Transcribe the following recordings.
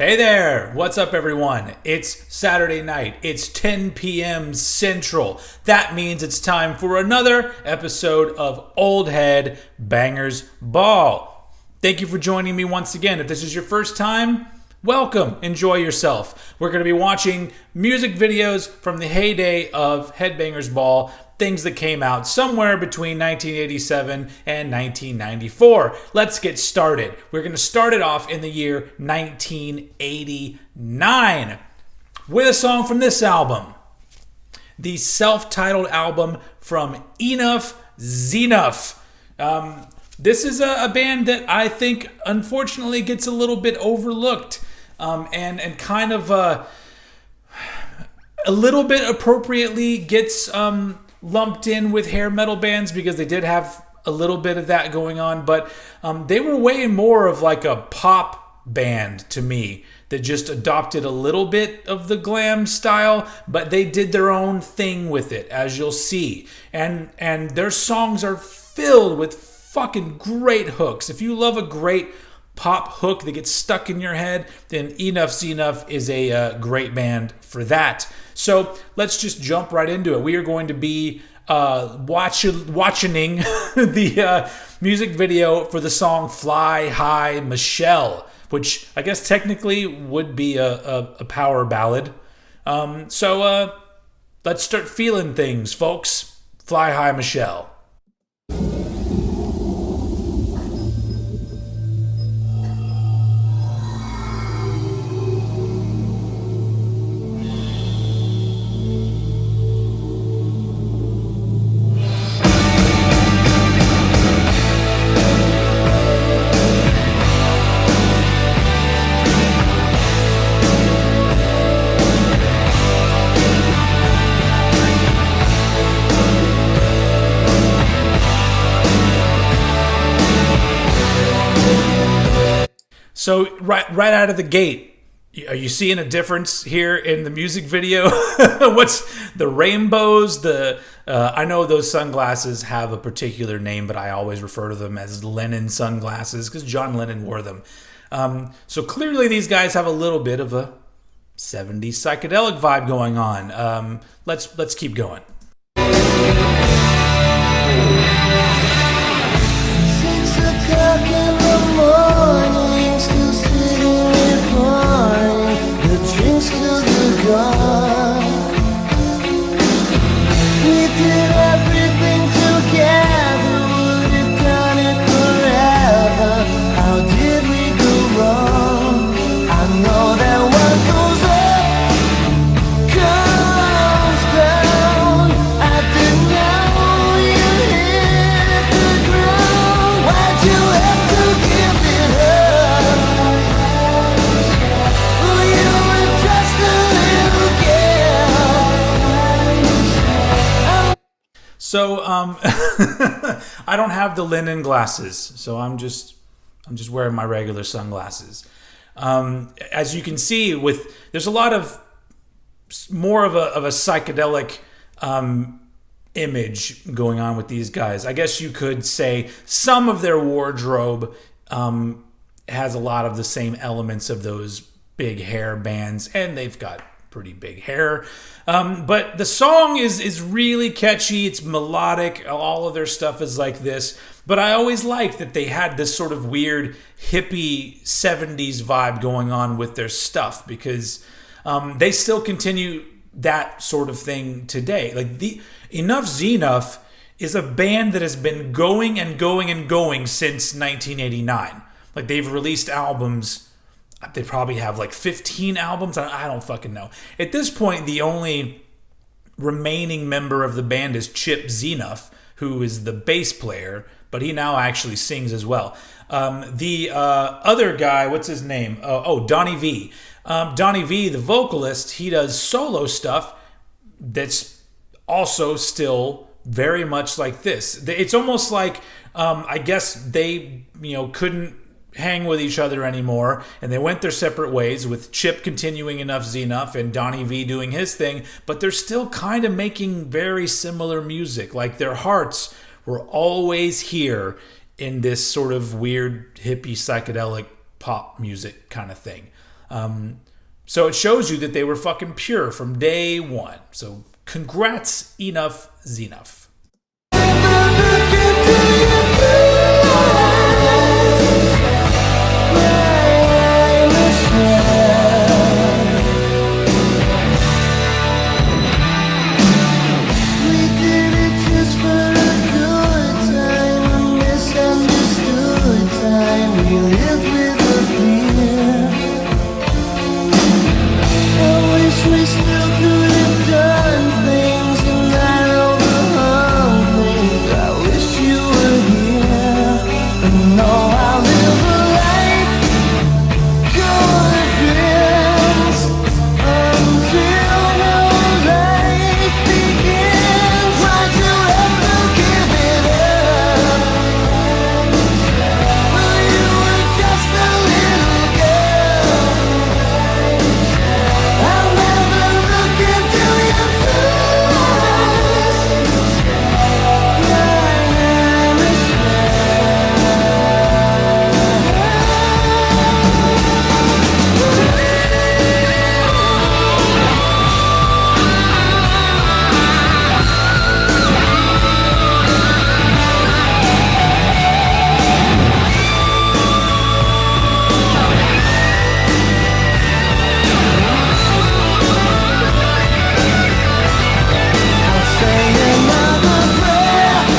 Hey there! What's up, everyone? It's Saturday night. It's 10 p.m. Central. That means it's time for another episode of Old Head Bangers Ball. Thank you for joining me once again. If this is your first time, welcome. Enjoy yourself. We're going to be watching music videos from the heyday of Headbangers Ball, things that came out somewhere between 1987 and 1994. Let's get started. We're going to start it off in the year 1989 with a song from this album, the self-titled album from Enuff Z'Nuff. This is a band that I think unfortunately gets a little bit overlooked and kind of a little bit appropriately gets lumped in with hair metal bands because they did have a little bit of that going on, but they were way more of like a pop band to me that just adopted a little bit of the glam style, but they did their own thing with it, as you'll see. And their songs are filled with fucking great hooks. If you love a great pop hook that gets stuck in your head, then Enuff Z'Nuff is a great band for that. So let's just jump right into it. We are going to be watching the music video for the song Fly High Michelle, which I guess technically would be a power ballad. So let's start feeling things, folks. Fly High Michelle. So right out of the gate, are you seeing a difference here in the music video? What's the rainbows? I know those sunglasses have a particular name, but I always refer to them as Lennon sunglasses because John Lennon wore them. So clearly these guys have a little bit of a 70s psychedelic vibe going on. Let's keep going. 6 o'clock in the morning, still sitting and pouring the drinks till they're gone. We did everything together, would have done it forever. How did we go wrong? I know that what goes up comes down. I didn't know you hit the ground. Why'd you have to give it up? Oh, you were just a little girl. So I don't have the Lennon glasses, so I'm just wearing my regular sunglasses. As you can see, there's a lot of more of a psychedelic image going on with these guys. I guess you could say some of their wardrobe has a lot of the same elements of those big hair bands, and they've got pretty big hair. But the song is really catchy. It's melodic. All of their stuff is like this. But I always liked that they had this sort of weird hippie 70s vibe going on with their stuff because they still continue that sort of thing today. Like Enuff Z'Nuff is a band that has been going and going and going since 1989. Like they've released albums. They probably have like 15 albums. I don't fucking know. At this point, the only remaining member of the band is Chip Z'Nuff, who is the bass player, but he now actually sings as well. The other guy, what's his name? Donnie V. Donnie V, the vocalist, he does solo stuff that's also still very much like this. It's almost like, I guess they, couldn't hang with each other anymore, and they went their separate ways, with Chip continuing Enuff Z'Nuff and Donnie V doing his thing, but they're still kind of making very similar music. Like their hearts were always here in this sort of weird hippie psychedelic pop music kind of thing. So it shows you that they were fucking pure from day one. So congrats, Enough Zenuff. We still could have done things and I overhung things. I wish you were here. And no, I'll live a life full of grins until no life begins. Why'd you ever give it up? Well, you were just a little girl. I'll never look into your eyes. I'll say another prayer.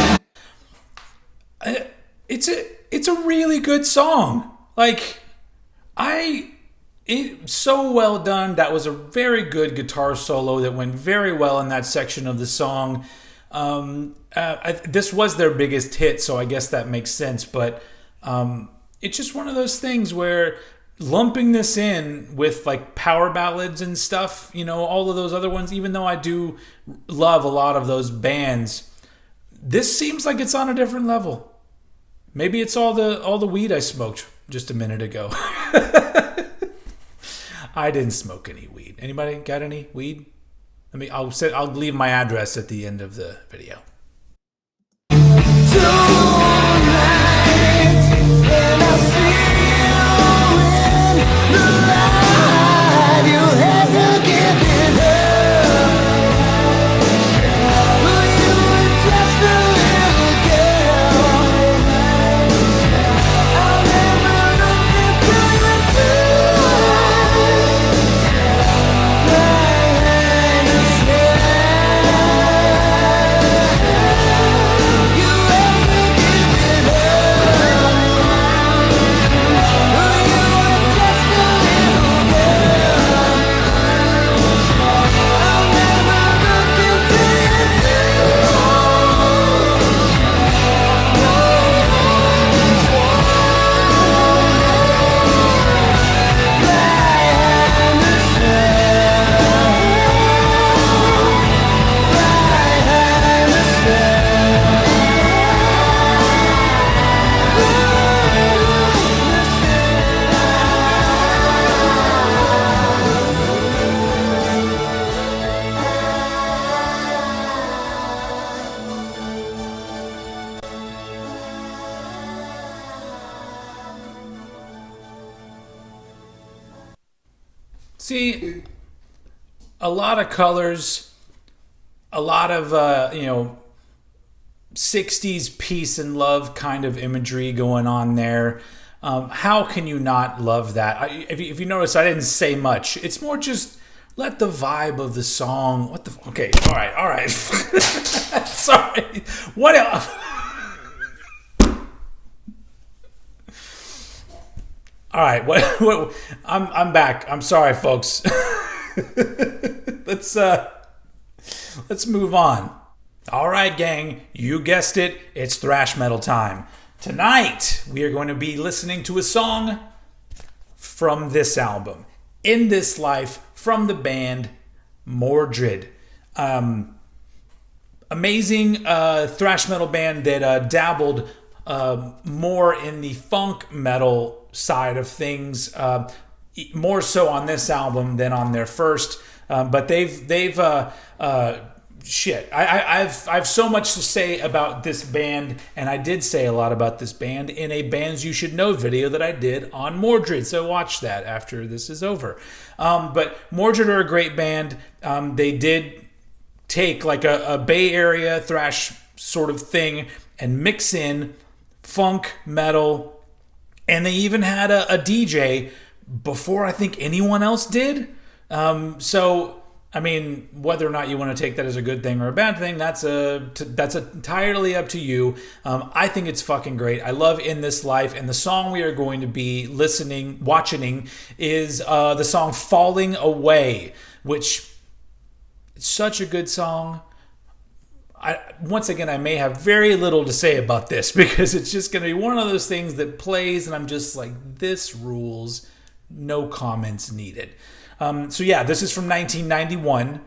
It's a really good song. Like, it's so well done. That was a very good guitar solo that went very well in that section of the song. This was their biggest hit, so I guess that makes sense. But it's just one of those things where lumping this in with like power ballads and stuff, all of those other ones, even though I do love a lot of those bands, this seems like it's on a different level. Maybe it's all the weed I smoked just a minute ago. I didn't smoke any weed. Anybody got any weed? I'll leave my address at the end of the video. Tonight, and I'll see you in the light. You had to give it up. Well, you were just a little girl. I'll never look into your blue eyes. I understand. You had to give it up. Well, you were just a little girl. I'll never look into your blue See, a lot of colors, a lot of 60s peace and love kind of imagery going on there. How can you not love that? If you notice, I didn't say much. It's more just let the vibe of the song. Okay, all right. Sorry. What else? All right, what? I'm back. I'm sorry, folks. Let's move on. All right, gang, you guessed it. It's thrash metal time. Tonight, we are going to be listening to a song from this album, In This Life, from the band Mordred. Amazing thrash metal band that dabbled more in the funk metal side of things, more so on this album than on their first. But they've shit, I've so much to say about this band, and I did say a lot about this band in a Bands You Should Know video that I did on Mordred, so watch that after this is over. But Mordred are a great band. They did take like a Bay Area thrash sort of thing and mix in funk, metal, and they even had a DJ before I think anyone else did. So I mean, whether or not you want to take that as a good thing or a bad thing, that's entirely up to you. I think it's fucking great. I love In This Life, and the song we are going to be watching is the song Falling Away, which is such a good song. Once again, I may have very little to say about this because it's just going to be one of those things that plays and I'm just like, this rules, no comments needed. So yeah, this is from 1991.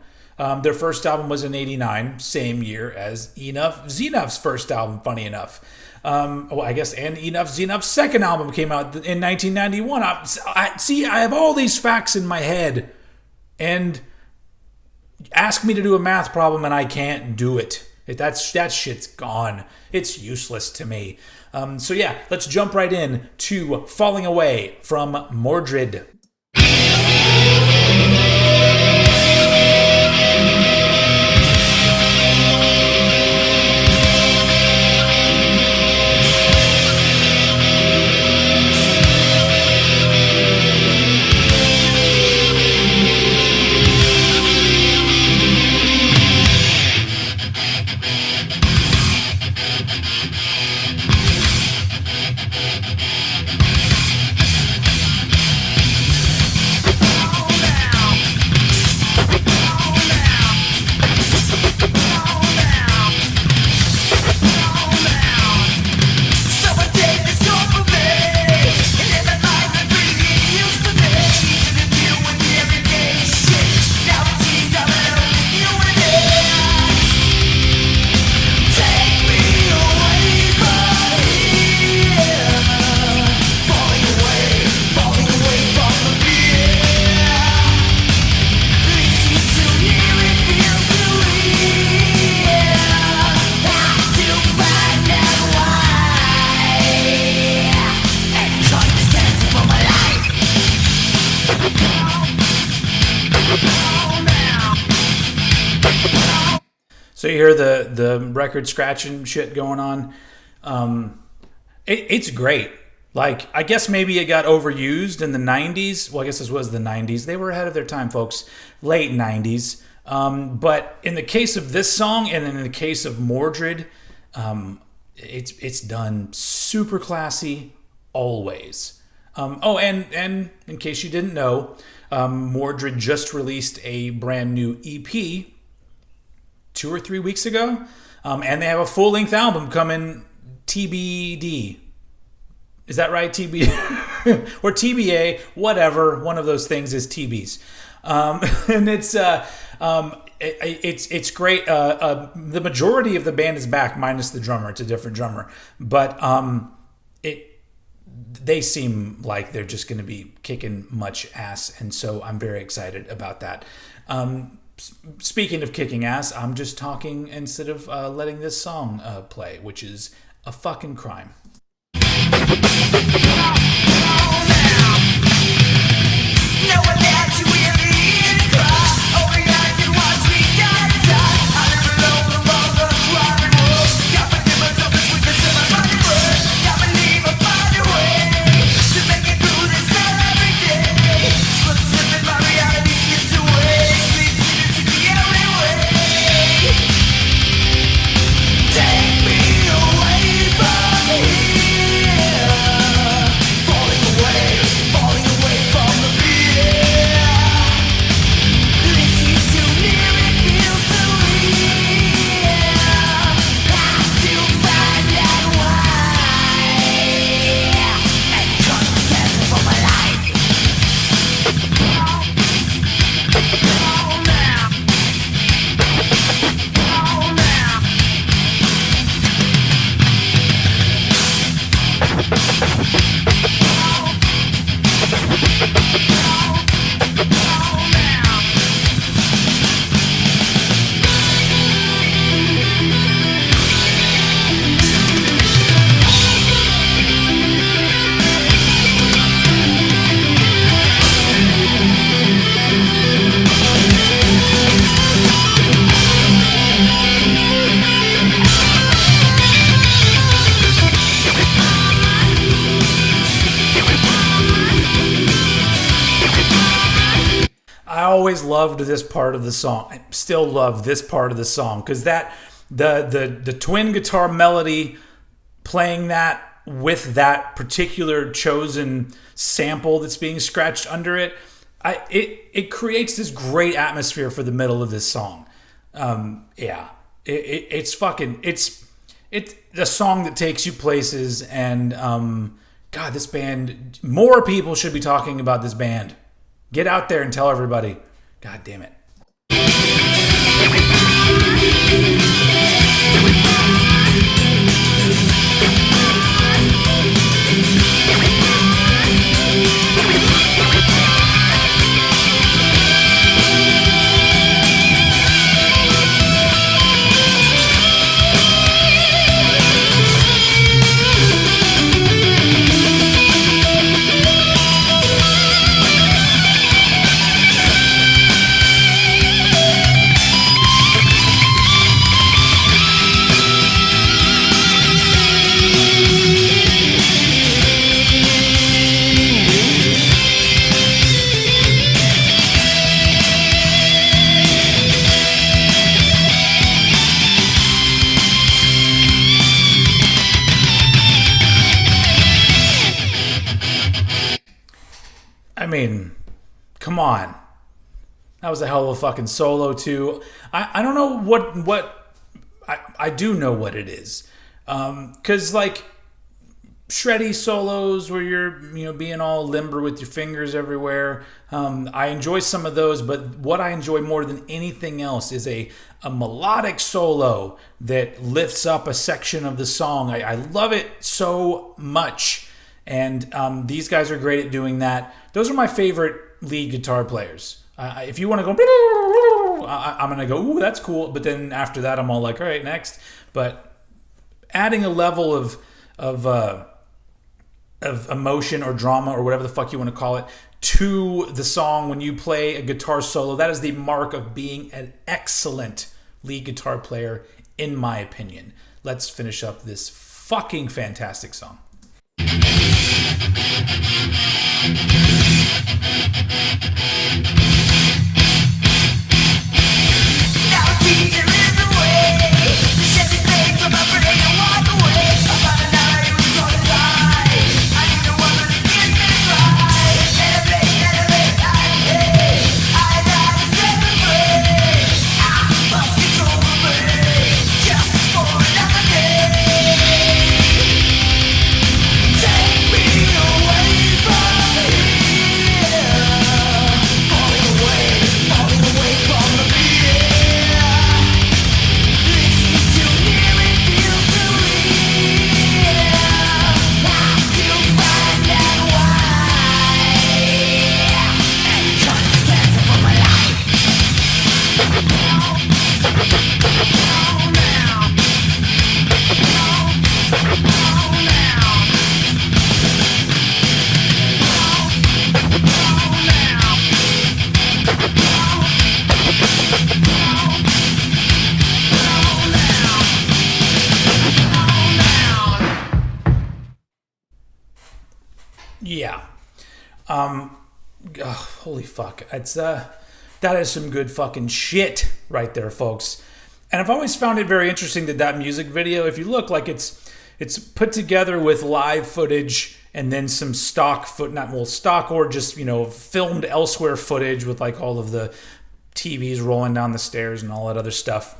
Their first album was in '89, same year as Enough Zenough's first album, funny enough. I guess, and Enough Zenough's second album came out in 1991. I have all these facts in my head, and ask me to do a math problem and I can't do it. That shit's gone. It's useless to me. So yeah, let's jump right in to Falling Away from Mordred. So you hear the record scratching shit going on. It's great. Like, I guess maybe it got overused in the 90s. Well, I guess this was the 90s. They were ahead of their time, folks. Late 90s. But in the case of this song and in the case of Mordred, it's done super classy always. And in case you didn't know, Mordred just released a brand new EP 2 or 3 weeks ago. And they have a full-length album coming TBD. Is that right? TBD or TBA, whatever. One of those things is TBs. And it's great. The majority of the band is back, minus the drummer. It's a different drummer, but they seem like they're just going to be kicking much ass, and so I'm very excited about that. Speaking of kicking ass, I'm just talking instead of letting this song play, which is a fucking crime. Take me away from here. always loved this part of the song. I still love this part of the song because the twin guitar melody playing that with that particular chosen sample that's being scratched under it, it creates this great atmosphere for the middle of this song. It's a song that takes you places, and God, this band, more people should be talking about this band. Get out there and tell everybody. God damn it. I mean, come on. That was a hell of a fucking solo too. I don't know what I do know what it is. Cause like shreddy solos where you're being all limber with your fingers everywhere. I enjoy some of those, but what I enjoy more than anything else is a melodic solo that lifts up a section of the song. I love it so much. And these guys are great at doing that. Those are my favorite lead guitar players. If you want to go, I'm going to go, ooh, that's cool. But then after that, I'm all like, all right, next. But adding a level of emotion or drama or whatever the fuck you want to call it to the song when you play a guitar solo, that is the mark of being an excellent lead guitar player, in my opinion. Let's finish up this fucking fantastic song. Yeah. Holy fuck. It's that is some good fucking shit right there, folks. And I've always found it very interesting that music video, if you look, like it's put together with live footage and then some stock stock or just, filmed elsewhere footage with like all of the TVs rolling down the stairs and all that other stuff.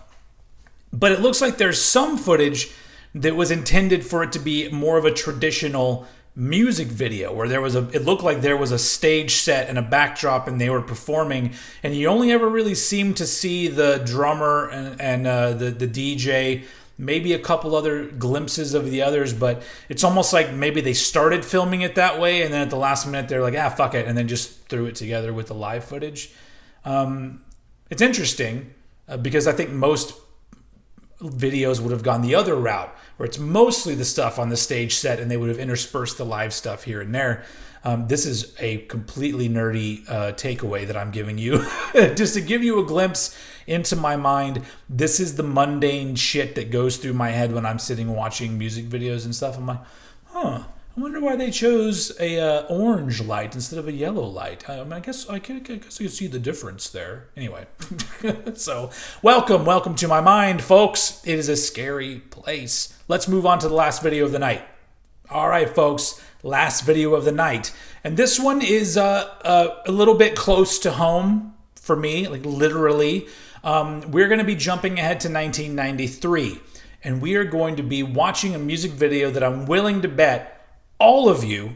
But it looks like there's some footage that was intended for it to be more of a traditional music video where it looked like there was a stage set and a backdrop and they were performing, and you only ever really seem to see the drummer and the DJ, maybe a couple other glimpses of the others, but it's almost like maybe they started filming it that way and then at the last minute they're like, fuck it, and then just threw it together with the live footage. It's interesting because I think most videos would have gone the other route where it's mostly the stuff on the stage set and they would have interspersed the live stuff here and there. This is a completely nerdy takeaway that I'm giving you just to give you a glimpse into my mind. This is the mundane shit that goes through my head when I'm sitting watching music videos and stuff. I'm like, I I wonder why they chose a orange light instead of a yellow light. I mean, I guess I can see the difference there. Anyway, so welcome to my mind, folks. It is a scary place. Let's move on to the last video of the night. All right, folks, last video of the night, and this one is a little bit close to home for me, like literally. We're going to be jumping ahead to 1993, and we are going to be watching a music video that I'm willing to bet all of you,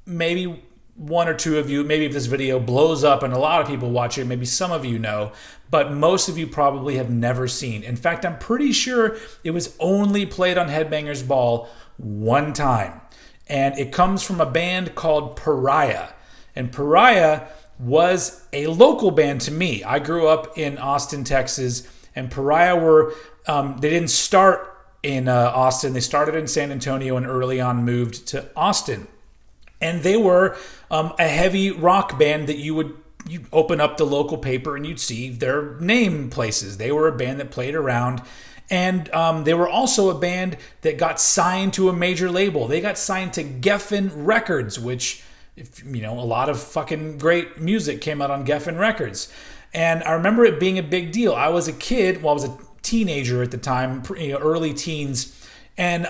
maybe one or two of you, maybe if this video blows up and a lot of people watch it, maybe some of you know, but most of you probably have never seen. In fact, I'm pretty sure it was only played on Headbangers Ball one time. And it comes from a band called Pariah. And Pariah was a local band to me. I grew up in Austin, Texas, and Pariah were, they didn't start in Austin. They started in San Antonio and early on moved to Austin. And they were a heavy rock band that you'd open up the local paper and you'd see their name places. They were a band that played around. And they were also a band that got signed to a major label. They got signed to Geffen Records, which, a lot of fucking great music came out on Geffen Records. And I remember it being a big deal. I was a kid, I was a teenager at the time, early teens, and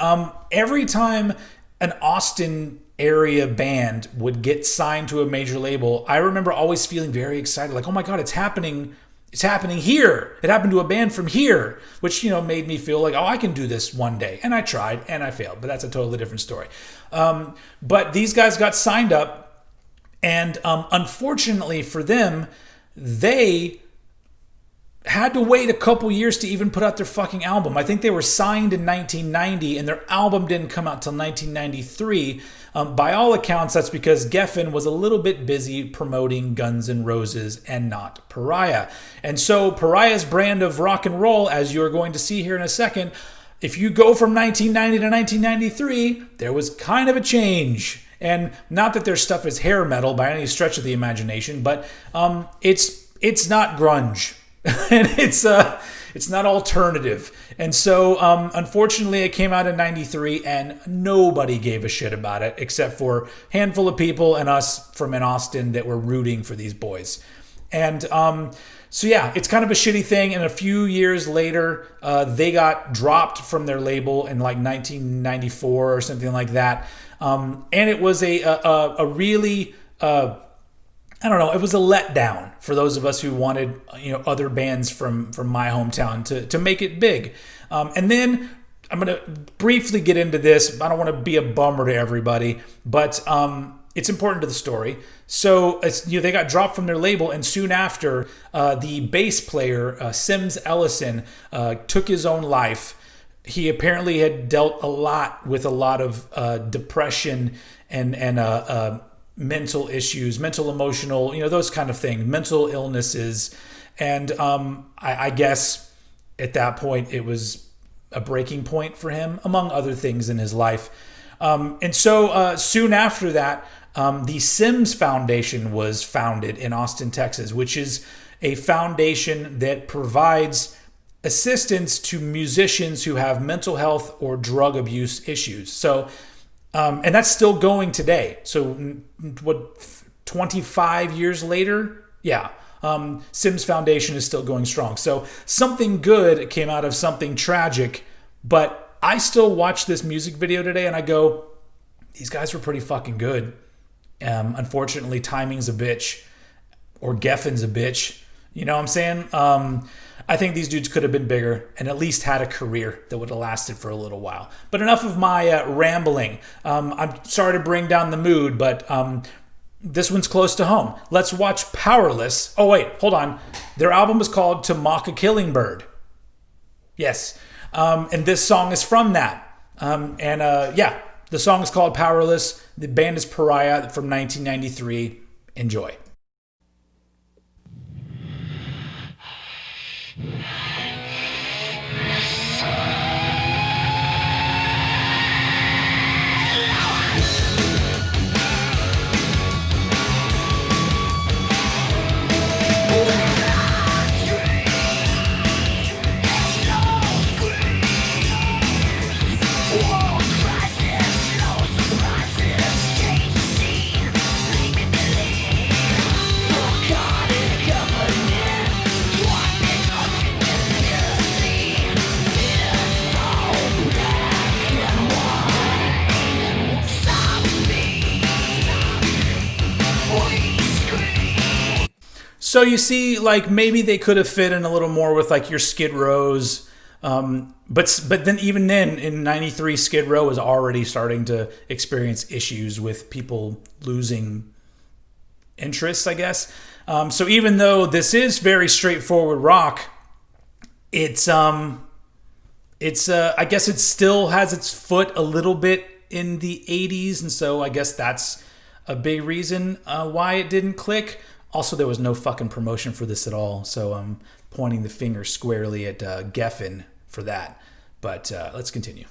every time an Austin area band would get signed to a major label, I remember always feeling very excited, like, oh my god, it's happening here. It happened to a band from here, which made me feel like, oh, I can do this one day. And I tried and I failed, but that's a totally different story. But these guys got signed up, and unfortunately for them, they had to wait a couple years to even put out their fucking album. I think they were signed in 1990 and their album didn't come out till 1993. By all accounts, that's because Geffen was a little bit busy promoting Guns N' Roses and not Pariah. And so Pariah's brand of rock and roll, as you're going to see here in a second, if you go from 1990 to 1993, there was kind of a change. And not that their stuff is hair metal by any stretch of the imagination, but it's not grunge. And it's not alternative. And so, unfortunately, it came out in 93 and nobody gave a shit about it except for a handful of people and us from in Austin that were rooting for these boys. And so, yeah, it's kind of a shitty thing. And a few years later, they got dropped from their label in like 1994 or something like that. And it was a really... I don't know. It was a letdown for those of us who wanted, other bands from my hometown to make it big. And then I'm going to briefly get into this. I don't want to be a bummer to everybody, but it's important to the story. So they got dropped from their label, and soon after, the bass player Sims Ellison took his own life. He apparently had dealt a lot with a lot of depression and mental issues, mental, emotional, those kind of things, mental illnesses. And I guess at that point it was a breaking point for him, among other things in his life. And so soon after that, the Sims Foundation was founded in Austin, Texas, which is a foundation that provides assistance to musicians who have mental health or drug abuse issues. So and that's still going today. So, 25 years later? Yeah. Sims Foundation is still going strong. So, something good came out of something tragic, but I still watch this music video today and I go, these guys were pretty fucking good. Unfortunately, timing's a bitch, or Geffen's a bitch. You know what I'm saying? I think these dudes could have been bigger and at least had a career that would have lasted for a little while. But enough of my rambling. I'm sorry to bring down the mood, but this one's close to home. Let's watch Powerless. Oh, wait, hold on. Their album is called To Mock a Killing Bird. Yes. And this song is from that. Yeah, the song is called Powerless. The band is Pariah from 1993. Enjoy. War crisis knows the price. So you see, like, maybe they could have fit in a little more with like your Skid Rows. But then even then in 93, Skid Row was already starting to experience issues with people losing interests, I guess. So even though this is very straightforward rock, it's I guess it still has its foot a little bit in the 80s, and so I guess that's a big reason why it didn't click. Also, there was no fucking promotion for this at all, so I'm pointing the finger squarely at Geffen for that. But let's continue.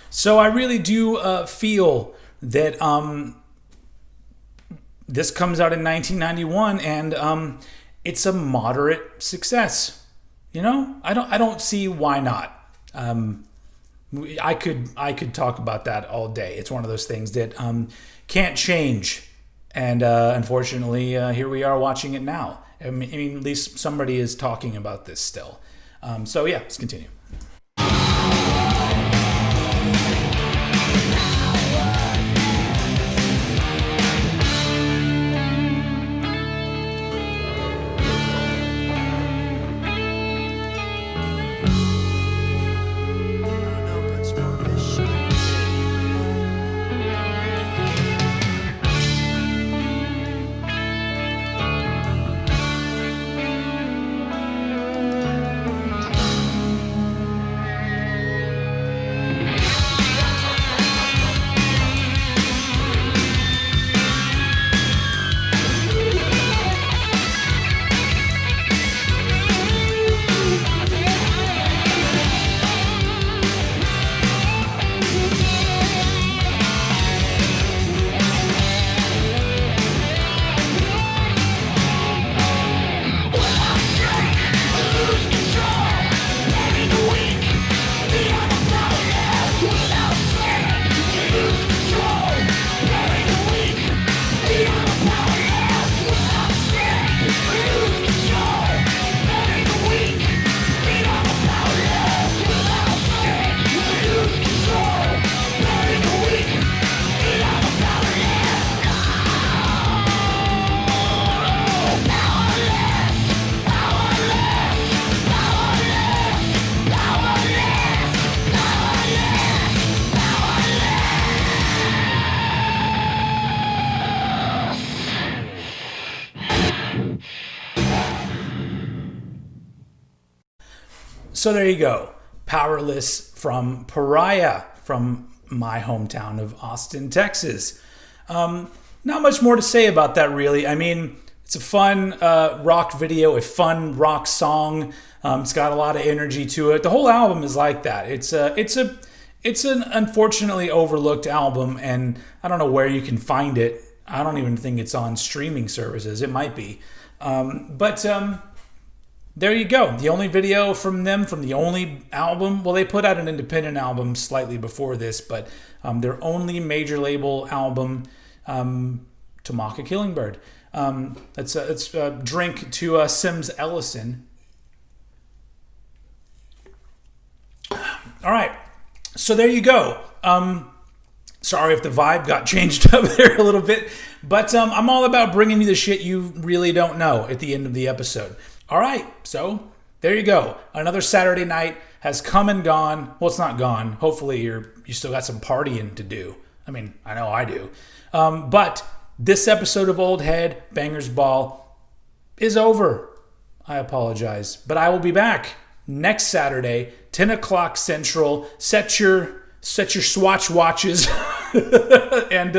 So I really do feel that this comes out in 1991, and it's a moderate success. You know, I don't see why not. I could talk about that all day. It's one of those things that can't change, and unfortunately, here we are watching it now. I mean, at least somebody is talking about this still. So yeah, let's continue. So there you go. Powerless from Pariah from my hometown of Austin, Texas. Not much more to say about that, really. I mean, it's a fun rock video, a fun rock song. It's got a lot of energy to it. The whole album is like that. It's an unfortunately overlooked album, and I don't know where you can find it. I don't even think it's on streaming services. It might be. But there you go. The only video from them, from the only album. Well, they put out an independent album slightly before this, but their only major label album, Tamaka Killingbird. Let's drink to Sims Ellison. All right. So there you go. Sorry if the vibe got changed up there a little bit, but I'm all about bringing you the shit you really don't know at the end of the episode. All right, so there you go. Another Saturday night has come and gone. Well, it's not gone. Hopefully you're you still got some partying to do. I mean, I know I do. But this episode of Old Head Bangers Ball is over. I apologize. But I will be back next Saturday, 10 o'clock Central. Set your Swatch watches and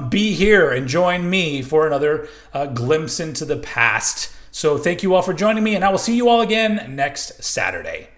be here and join me for another glimpse into the past. So thank you all for joining me, and I will see you all again next Saturday.